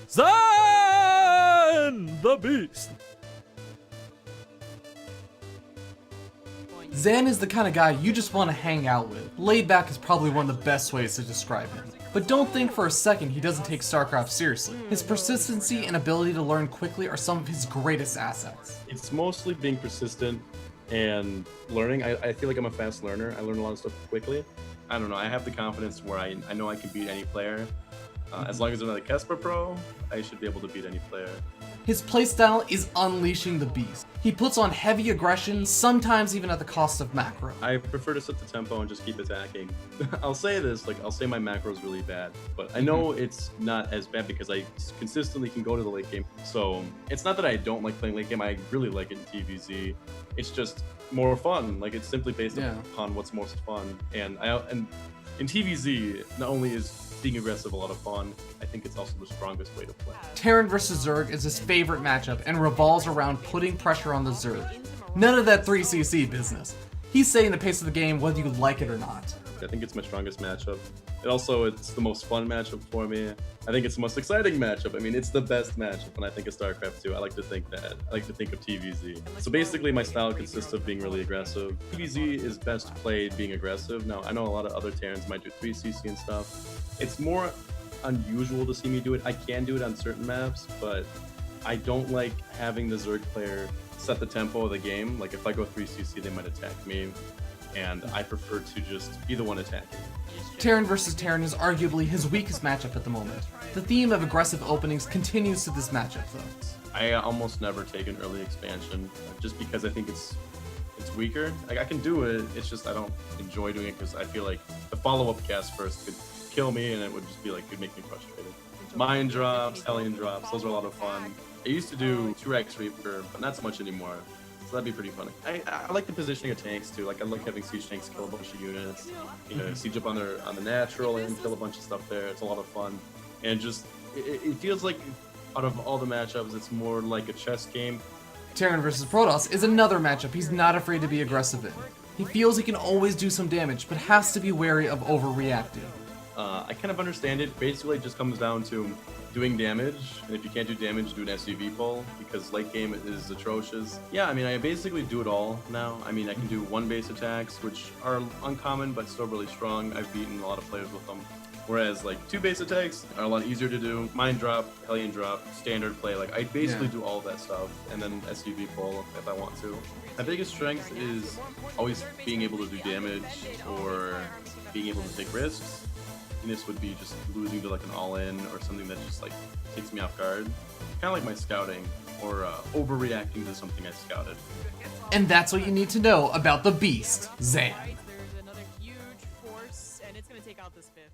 Zan the Beast. Zan is the kind of guy you just want to hang out with. Laid back is probably one of the best ways to describe him. But don't think for a second he doesn't take StarCraft seriously. His persistency and ability to learn quickly are some of his greatest assets. It's mostly being persistent and learning. I feel like I'm a fast learner. I learn a lot of stuff quickly. I don't know, I have the confidence where I know I can beat any player. As long as I'm not a Kesper Pro, I should be able to beat any player. His playstyle is unleashing the beast. He puts on heavy aggression, sometimes even at the cost of macro. I prefer to set the tempo and just keep attacking. I'll say this, I'll say my macro is really bad, but I know it's not as bad because I consistently can go to the late game. So it's not that I don't like playing late game, I really like it in TVZ. It's just more fun. It's simply based upon what's most fun. And in TVZ, not only is being aggressive a lot of fun, I think it's also the strongest way to play. Terran vs Zerg is his favorite matchup and revolves around putting pressure on the Zerg. None of that 3cc business. He's setting the pace of the game whether you like it or not. I think it's my strongest matchup. It's the most fun matchup for me. I think it's the most exciting matchup. I mean, it's the best matchup when I think of StarCraft 2. I like to think that. I like to think of TVZ. So basically my style consists of being really aggressive. TVZ is best played being aggressive. Now, I know a lot of other Terrans might do 3cc and stuff. It's more unusual to see me do it. I can do it on certain maps, but I don't like having the Zerg player set the tempo of the game. If I go 3cc, they might attack me, and I prefer to just be the one attacking. Terran vs Terran is arguably his weakest matchup at the moment. The theme of aggressive openings continues to this matchup though. I almost never take an early expansion, just because I think it's weaker. I can do it, it's just I don't enjoy doing it because I feel like the follow-up cast first could kill me and it would just be could make me frustrated. Mine drops, Hellion drops, those are a lot of fun. I used to do 2x Reaper, but not so much anymore. So that'd be pretty funny. I like the positioning of tanks too. I like having siege tanks kill a bunch of units. Siege up on the natural and kill a bunch of stuff there. It's a lot of fun. And it feels like out of all the matchups, it's more like a chess game. Terran vs Protoss is another matchup he's not afraid to be aggressive in. He feels he can always do some damage, but has to be wary of overreacting. I kind of understand it. Basically, it just comes down to doing damage, and if you can't do damage, do an SUV pull, because late game is atrocious. Yeah, I mean, I basically do it all now. I mean, I can do one base attacks, which are uncommon, but still really strong. I've beaten a lot of players with them. Whereas, two base attacks are a lot easier to do. Mine drop, Hellion drop, standard play. I basically do all of that stuff, and then SUV pull if I want to. My biggest strength is always being able to do damage, or being able to take risks. This would be just losing to an all-in or something that just takes me off guard. Kind of like my scouting or overreacting to something I scouted. And that's what you need to know about the beast, Zan. There's another huge force, and it's going to take out this fifth.